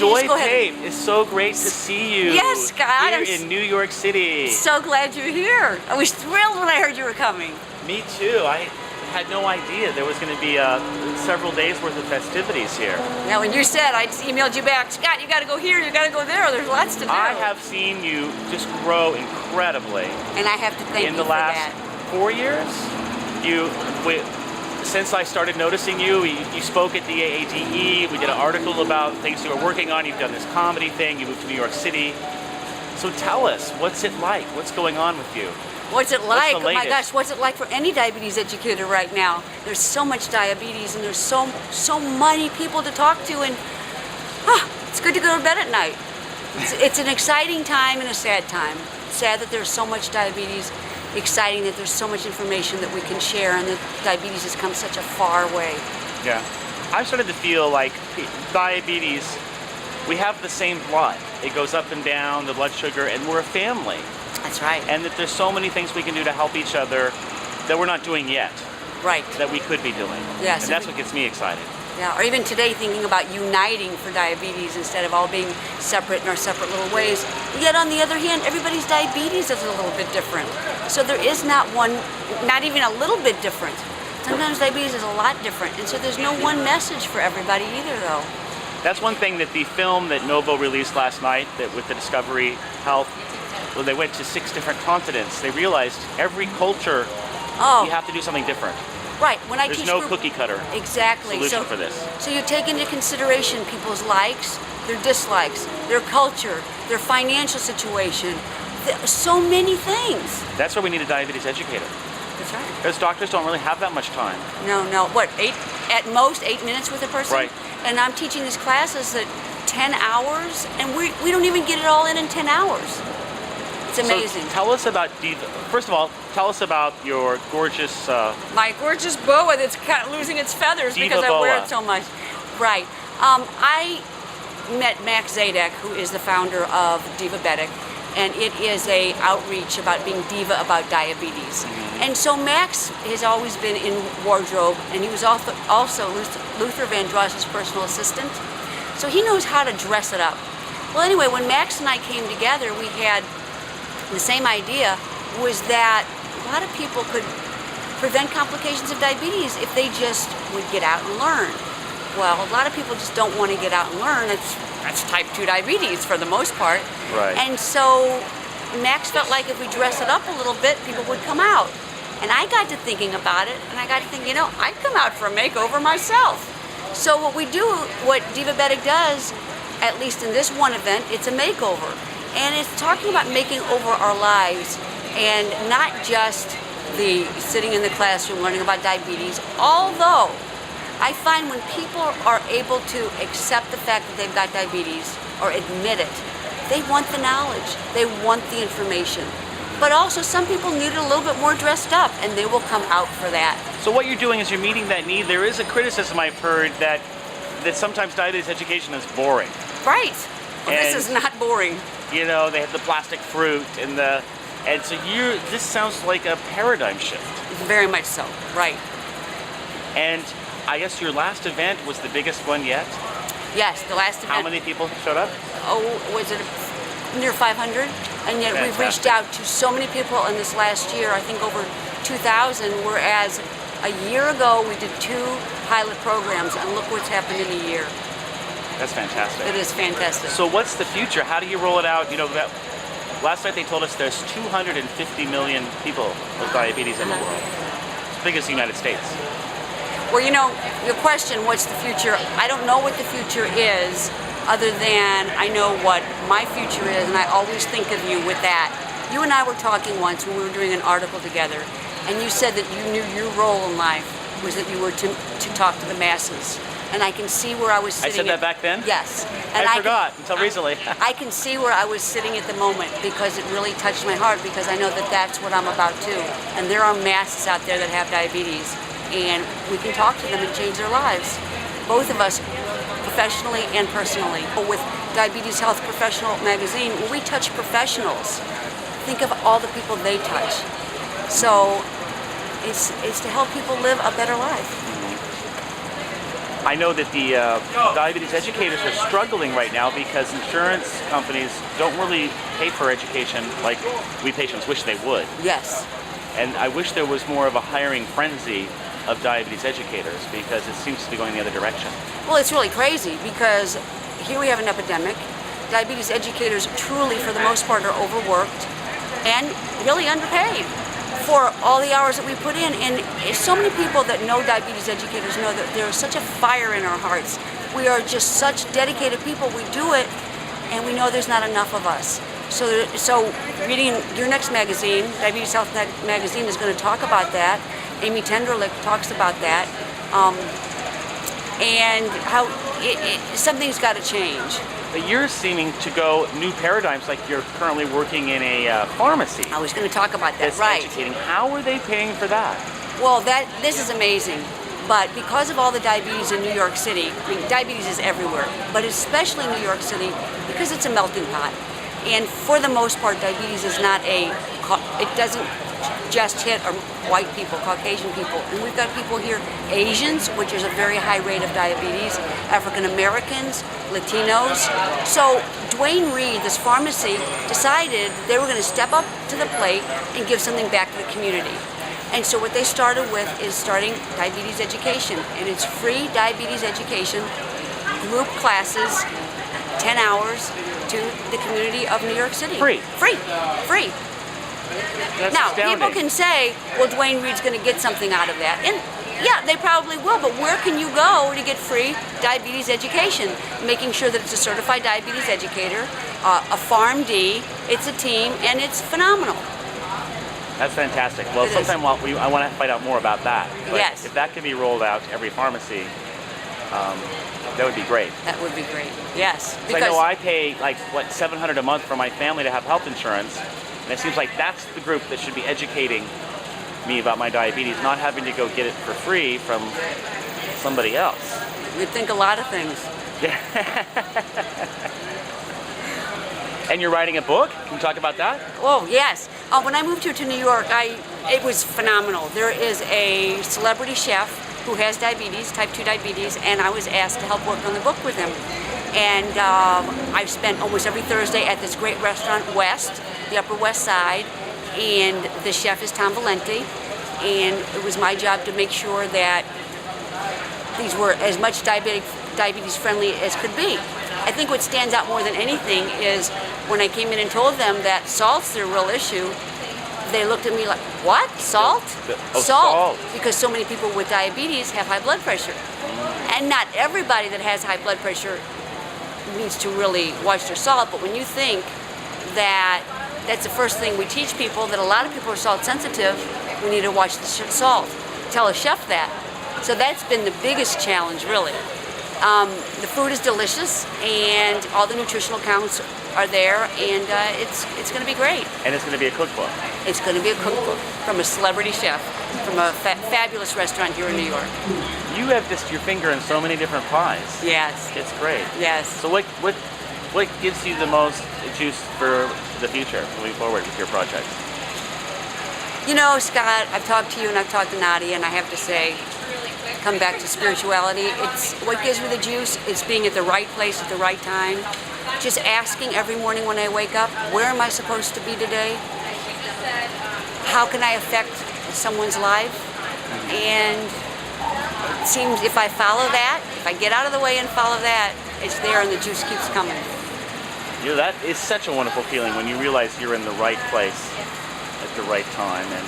Joy Pape, it's so great to see you. Yes, Scott. Here in New York City. So glad you're here. I was thrilled when I heard you were coming. Me too. I had no idea there was going to be several days worth of festivities here. Now, when you said, I just emailed you back, Scott, you got to go here, you got to go there. There's lots to do. I have seen you just grow incredibly. And I have to thank you for that. In the last 4 years, since I started noticing you, you spoke at the AADE. We did an article about things you were working on. You've done this comedy thing. You moved to New York City. So tell us, what's it like? What's going on with you? What's it like? What's the Oh my latest? gosh, what's it like for any diabetes educator right now? There's so much diabetes and there's so many people to talk to, and it's good to go to bed at night. It's an exciting time and a sad time. Sad that there's so much diabetes, exciting that there's so much information that we can share, and that diabetes has come such a far way. Yeah. I've started to feel like diabetes, we have the same blood. It goes up and down, the blood sugar, and we're a family. That's right. And that there's so many things we can do to help each other that we're not doing yet. Right. That we could be doing. Yes. And that's what gets me excited. Yeah, or even today thinking about uniting for diabetes instead of all being separate in our separate little ways. Yet on the other hand, everybody's diabetes is a little bit different. So there is not one, not even a little bit different. Sometimes diabetes is a lot different. And so there's no one message for everybody either, though. That's one thing that the film that Novo released last night, that with the Discovery Health, well, they went to 6 different continents. They realized every culture, you have to do something different. Right. When I There's teach no cookie cutter solution for this. So you take into consideration people's likes, their dislikes, their culture, their financial situation, so many things. That's where we need a diabetes educator. That's right. Because doctors don't really have that much time. No. What, at most 8 minutes with a person? Right. And I'm teaching these classes that 10 hours, and we don't even get it all in 10 hours. It's amazing. So tell us about Diva. First of all, tell us about your gorgeous... my gorgeous boa that's kind of losing its feathers Diva because I wear boa. it so much. Right. I met Max Zadek, who is the founder of Vivacious, and it is a outreach about being diva about diabetes. Mm-hmm. And so Max has always been in wardrobe, and he was also Luther Vandross's personal assistant. So he knows how to dress it up. Well, anyway, when Max and I came together, we had the same idea, was that a lot of people could prevent complications of diabetes if they just would get out and learn. Well, a lot of people just don't want to get out and learn. That's type 2 diabetes for the most part. Right. And so Max felt like if we dress it up a little bit, people would come out. And I got to thinking about it, and I got to thinking, I'd come out for a makeover myself. So what Vivacious does, at least in this one event, it's a makeover. And it's talking about making over our lives, and not just the sitting in the classroom learning about diabetes, although I find when people are able to accept the fact that they've got diabetes or admit it, they want the knowledge, they want the information. But also some people need it a little bit more dressed up, and they will come out for that. So what you're doing is you're meeting that need. There is a criticism I've heard that sometimes diabetes education is boring. Right. Well, this is not boring. They have the plastic fruit and so this sounds like a paradigm shift. Very much so, right. And I guess your last event was the biggest one yet? Yes, the last event. How many people showed up? Was it near 500? And yet we've reached out to so many people in this last year, I think over 2,000, whereas a year ago we did 2 pilot programs, and look what's happened in a year. That's fantastic. It is fantastic. So what's the future? How do you roll it out? Last night they told us there's 250 million people with diabetes in the world. It's as big as the United States. Well, your question, what's the future? I don't know what the future is, other than I know what my future is, and I always think of you with that. You and I were talking once when we were doing an article together, and you said that you knew your role in life was that you were to talk to the masses. And I can see where I was sitting. I said that back then? Yes. And I forgot until recently. I can see where I was sitting at the moment because it really touched my heart, because I know that that's what I'm about too. And there are masses out there that have diabetes, and we can talk to them and change their lives. Both of us, professionally and personally. With Diabetes Health Professional Magazine, we touch professionals. Think of all the people they touch. So it's to help people live a better life. I know that the diabetes educators are struggling right now because insurance companies don't really pay for education like we patients wish they would. Yes. And I wish there was more of a hiring frenzy of diabetes educators because it seems to be going the other direction. Well, it's really crazy because here we have an epidemic. Diabetes educators truly, for the most part, are overworked and really underpaid for all the hours that we put in. And so many people that know diabetes educators know that there is such a fire in our hearts. We are just such dedicated people. We do it, and we know there's not enough of us. So reading your next magazine, Diabetes Health Magazine, is going to talk about that. Amy Tenderlick talks about that, and how something's got to change. But you're seeming to go new paradigms, like you're currently working in a pharmacy. I was going to talk about that, That's right. educating. How are they paying for that? Well, this is amazing. But because of all the diabetes in New York City, I mean, diabetes is everywhere, but especially New York City, because it's a melting pot. And for the most part, diabetes is not it doesn't just hit white people, Caucasian people. And we've got people here, Asians, which is a very high rate of diabetes, African Americans, Latinos. So Duane Reade, this pharmacy, decided they were going to step up to the plate and give something back to the community. And so what they started with is starting diabetes education. And it's free diabetes education, group classes, 10 hours to the community of New York City. Free. Free. Free. That's Now, astounding. people can say, well, Duane Reade's going to get something out of that. And yeah, they probably will, but where can you go to get free diabetes education? Making sure that it's a certified diabetes educator, a PharmD, it's a team, and it's phenomenal. That's fantastic. Well, It is. sometime I want to find out more about that. But Yes. if that can be rolled out to every pharmacy, that would be great. That would be great. Yes. So I know I pay like $700 a month for my family to have health insurance, and it seems like that's the group that should be educating me about my diabetes, not having to go get it for free from somebody else. You'd think a lot of things. And you're writing a book? Can you talk about that? Oh, yes. When I moved here to New York, it was phenomenal. There is a celebrity chef who has diabetes, type 2 diabetes, and I was asked to help work on the book with him. And I've spent almost every Thursday at this great restaurant, West, the Upper West Side, and the chef is Tom Valenti, and it was my job to make sure that these were as much diabetes friendly as could be. I think what stands out more than anything is when I came in and told them that salt's their real issue, they looked at me like, what? Salt? Salt. Because so many people with diabetes have high blood pressure. And not everybody that has high blood pressure needs to really watch their salt, but when you think that that's the first thing we teach people, that a lot of people are salt sensitive, we need to watch the salt. Tell a chef that. So that's been the biggest challenge, really. The food is delicious, and all the nutritional counts are there, and it's going to be great. And it's going to be a cookbook. It's going to be a cookbook from a celebrity chef from a fabulous restaurant here in New York. You have just your finger in so many different pies. Yes. It's great. Yes. So what gives you the most juice for the future moving forward with your projects? You know, Scott, I've talked to you and I've talked to Nadia, and I have to say, come back to spirituality. It's what gives me the juice. It's being at the right place at the right time. Just asking every morning when I wake up, where am I supposed to be today? How can I affect someone's life? And it seems if I follow that, if I get out of the way and follow that, it's there and the juice keeps coming. You know, that is such a wonderful feeling when you realize you're in the right place at the right time. And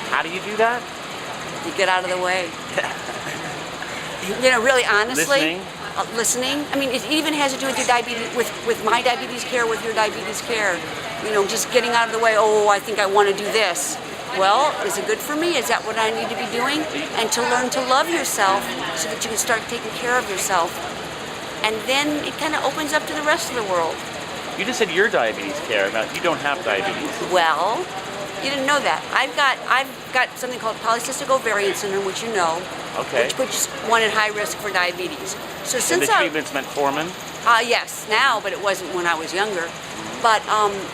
how do you do that? You get out of the way. You know, really honestly. Listening? I mean, it even has to do with your diabetes, with my diabetes care, with your diabetes care. You know, just getting out of the way, oh, I think I want to do this. Well, is it good for me? Is that what I need to be doing? And to learn to love yourself so that you can start taking care of yourself. And then it kind of opens up to the rest of the world. You just said your diabetes care. Now, you don't have diabetes. Well, you didn't know that. I've got something called polycystic ovarian syndrome, which you know, Okay. which puts one at high risk for diabetes. So And since the treatment's metformin? yes, now, but it wasn't when I was younger. But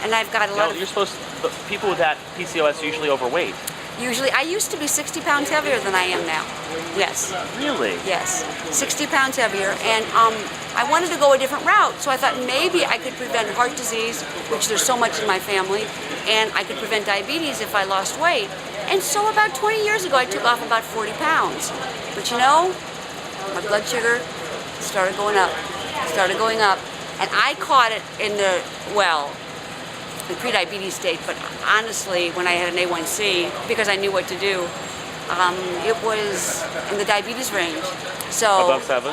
and I've got a lot No, you're supposed to, people with that PCOS are usually overweight. Usually, I used to be 60 pounds heavier than I am now. Yes. Really? Yes. 60 pounds heavier. And I wanted to go a different route. So I thought maybe I could prevent heart disease, which there's so much in my family, and I could prevent diabetes if I lost weight. And so about 20 years ago, I took off about 40 pounds. But you know, my blood sugar started going up. And I caught it in the pre-diabetes state, but honestly, when I had an A1C, because I knew what to do, it was in the diabetes range. So Above 7?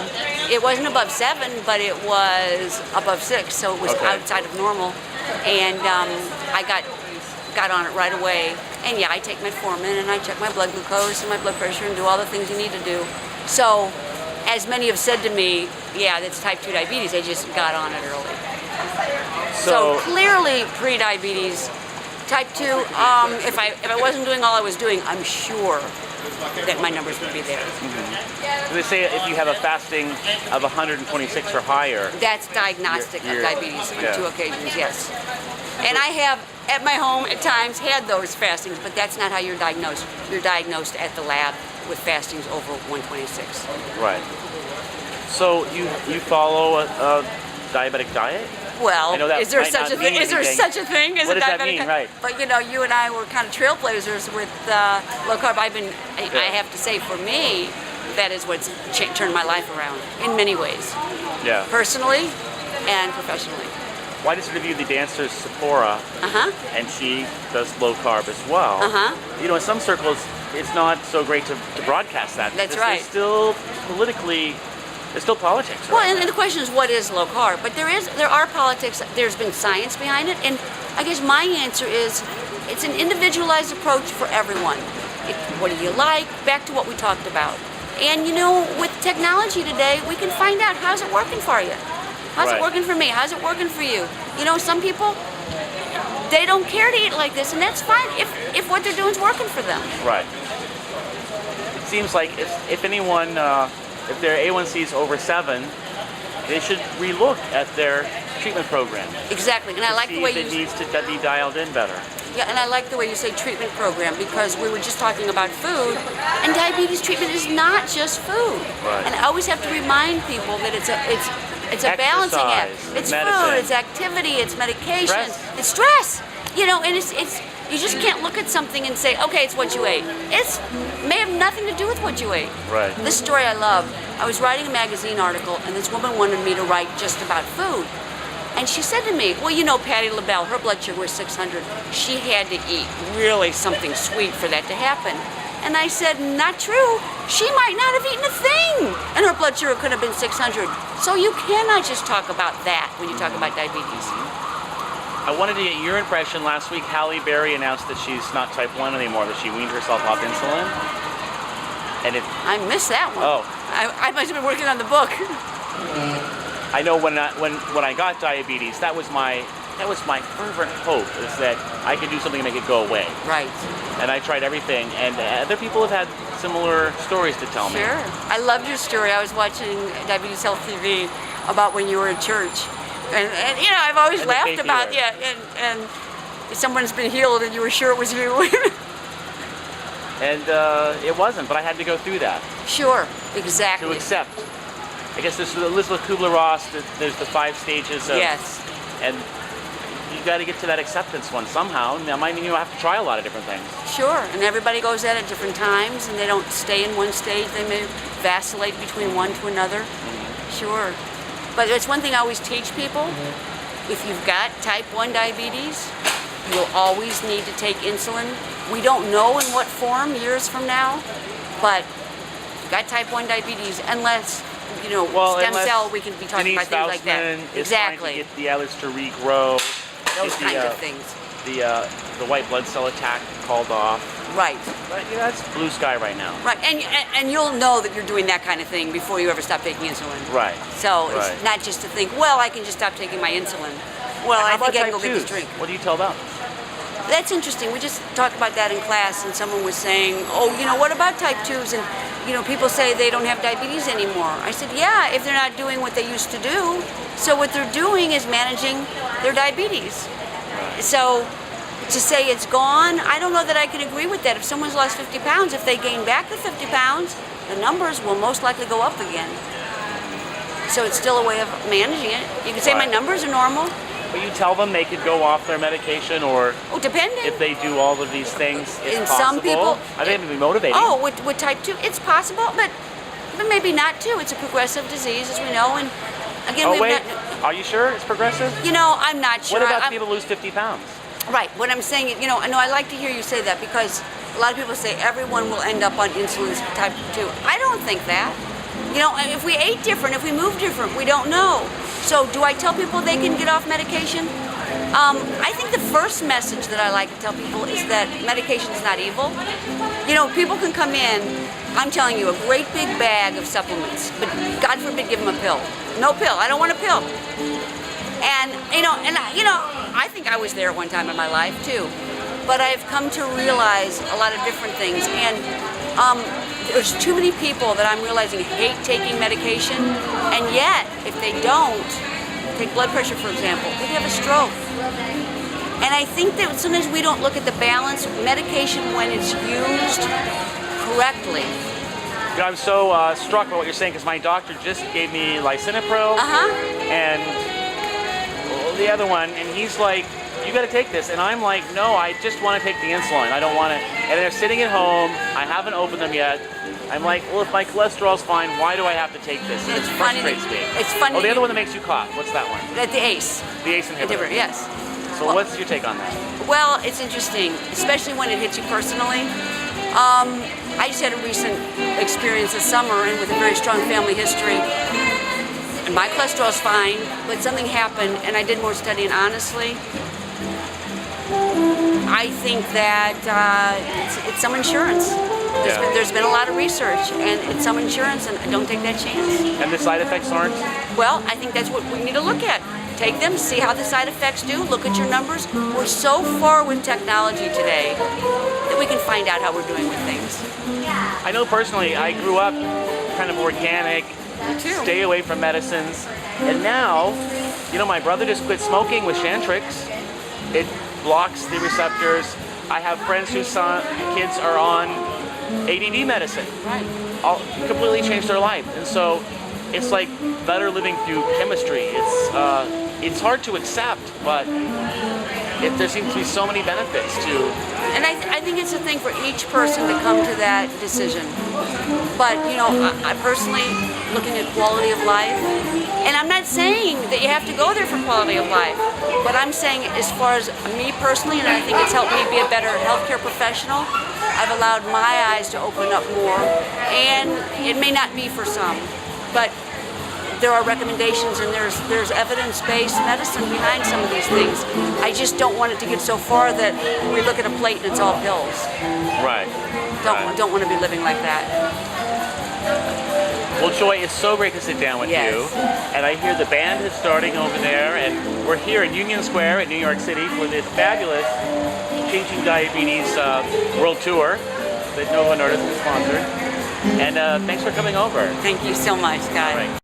it wasn't above 7, but it was above 6, so it was Okay. outside of normal. And I got on it right away. And yeah, I take metformin and I check my blood glucose and my blood pressure and do all the things you need to do. So, as many have said to me, yeah, that's type 2 diabetes. They just got on it early. So clearly, pre-diabetes, type 2. If I wasn't doing all I was doing, I'm sure that my numbers would be there. They say if you have a fasting of 126 or higher, That's diagnostic You're- of diabetes on yeah. 2 occasions, yes. And I have, at my home at times, had those fastings, but that's not how you're diagnosed. You're diagnosed at the lab with fastings over 126. right. So you follow a diabetic diet? Well, I know that is there might such a not thing? mean Is there anything. such a thing as What a does that diabetic? mean? Right. But you know, you and I were kind of trailblazers with low carb. I have to say, for me, that is what's turned my life around in many ways, Yeah. personally and professionally. Well, I just interviewed the dancer Sephora, and she does low carb as well. You know, in some circles, it's not so great to broadcast that. That's because right. There's still politically, there's still politics. Well, around and that. the question is, what is low carb? But there are politics. There's been science behind it, and I guess my answer is, it's an individualized approach for everyone. What do you like? Back to what we talked about. And you know, with technology today, we can find out, how's it working for you? How's Right. it working for me? How's it working for you? You know, some people, they don't care to eat like this, and that's fine if what they're doing is working for them. Right. It seems like if anyone, if their A1C is over 7, they should relook at their treatment program. Exactly, and I like the See way if it you. needs to be dialed in better. Yeah, and I like the way you say treatment program, because we were just talking about food, and diabetes treatment is not just food. Right. And I always have to remind people that it's a balancing act. Exercise, It's medicine. food, it's activity, it's medication, Stress. it's stress. You know, and it's you just can't look at something and say, okay, it's what you ate. It's may have nothing to do with what you ate. Right. This story I love. I was writing a magazine article, and this woman wanted me to write just about food. And she said to me, well, you know, Patti LaBelle, her blood sugar was 600. She had to eat really something sweet for that to happen. And I said, not true. She might not have eaten a thing, and her blood sugar could have been 600. So you cannot just talk about that when you talk about diabetes. I wanted to get your impression. Last week, Halle Berry announced that she's not type 1 anymore, that she weaned herself off insulin. And I missed that one. Oh. I must have been working on the book. I know when I got diabetes, that was my fervent hope, is that I could do something to make it go away. Right. And I tried everything, and other people have had similar stories to tell me. Sure. I loved your story. I was watching Diabetes Health TV about when you were in church. And you know, I've always And the laughed faith about, healer. and someone's been healed and you were sure it was you. And it wasn't, but I had to go through that Sure, to exactly. accept. I guess this is Elizabeth Kubler-Ross. There's the 5 stages of, Yes. and you got to get to that acceptance one somehow. And that might mean you have to try a lot of different things. Sure, and everybody goes at different times, and they don't stay in one stage. They may vacillate between one to another. Sure. But it's one thing I always teach people. If you've got type 1 diabetes, you'll always need to take insulin. We don't know in what form years from now, but if you've got type 1 diabetes, unless, you know, stem unless cell, we can be talking Denise about things like that. Faustman is trying to get the islets to regrow. Those get kinds of things. The white blood cell attack called off. Right. But you know, that's blue sky right now. Right, and you'll know that you're doing that kind of thing before you ever stop taking insulin. Right. So Right. it's not just to think, well, I can just stop taking my insulin. Well, How I about think I can type go get this 2s? drink. What do you tell them? That's interesting. We just talked about that in class, and someone was saying, oh, you know, what about type 2s? And, you know, people say they don't have diabetes anymore. I said, yeah, if they're not doing what they used to do. So what they're doing is managing their diabetes. So to say it's gone, I don't know that I can agree with that. If someone's lost 50 pounds, if they gain back the 50 pounds, the numbers will most likely go up again. So it's still a way of managing it. You can say my numbers are normal. But you tell them they could go off their medication, or Depending. if they do all of these things, it's In possible. some people, I think it would be motivating. Oh, with type 2, it's possible, but maybe not too. It's a progressive disease, as we know, and again, Oh wait, are you sure it's progressive? I'm not sure. What about people lose 50 pounds? Right. What I'm saying, I know I like to hear you say that, because a lot of people say everyone will end up on insulin type 2. I don't think that. If we ate different, if we moved different, we don't know. So do I tell people they can get off medication? I think the first message that I like to tell people is that medication is not evil. People can come in, I'm telling you, a great big bag of supplements, but God forbid give them a pill. No pill, I don't want a pill. And, I think I was there one time in my life too. But I've come to realize a lot of different things. And there's too many people that I'm realizing hate taking medication, and yet if they don't take blood pressure, for example, they have a stroke. And I think that sometimes we don't look at the balance. Medication, when it's used correctly. I'm so struck by what you're saying, because my doctor just gave me lisinopril and the other one, and he's like, you got to take this, and I'm like, no, I just want to take the insulin. I don't want to. And they're sitting at home. I haven't opened them yet. I'm like, well, if my cholesterol's fine, why do I have to take this? And it frustrates me. It's funny. Oh, the other one that makes you cough. What's that one? The ACE. The ACE inhibitor. Yes. So what's your take on that? Well, it's interesting, especially when it hits you personally. I just had a recent experience this summer, and with a very strong family history. And my cholesterol's fine, but something happened, and I did more studying honestly. I think that it's some insurance. There's been a lot of research, and it's some insurance, and I don't take that chance. And the side effects aren't? Well, I think that's what we need to look at. Take them, see how the side effects do, look at your numbers. We're so far with technology today that we can find out how we're doing with things. I know personally, I grew up kind of organic, stay away from medicines, and now, my brother just quit smoking with Chantrix. It blocks the receptors. I have friends whose kids are on ADD medicine. Right. All completely changed their life, and so it's like better living through chemistry. It's hard to accept, but there seems to be so many benefits to. And I think it's a thing for each person to come to that decision. But I personally, looking at quality of life, and I'm not saying that you have to go there for quality of life, but I'm saying as far as me personally, and I think it's helped me be a better healthcare professional, I've allowed my eyes to open up more, and it may not be for some, but there are recommendations, and there's evidence-based medicine behind some of these things. I just don't want it to get so far that we look at a plate and it's all pills. Right. Don't want to be living like that. Well, Joy, it's so great to sit down with you. And I hear the band is starting over there, and we're here in Union Square in New York City for this fabulous Changing Diabetes World Tour that Novo Nordisk has sponsored. And thanks for coming over. Thank you so much, guys. Right.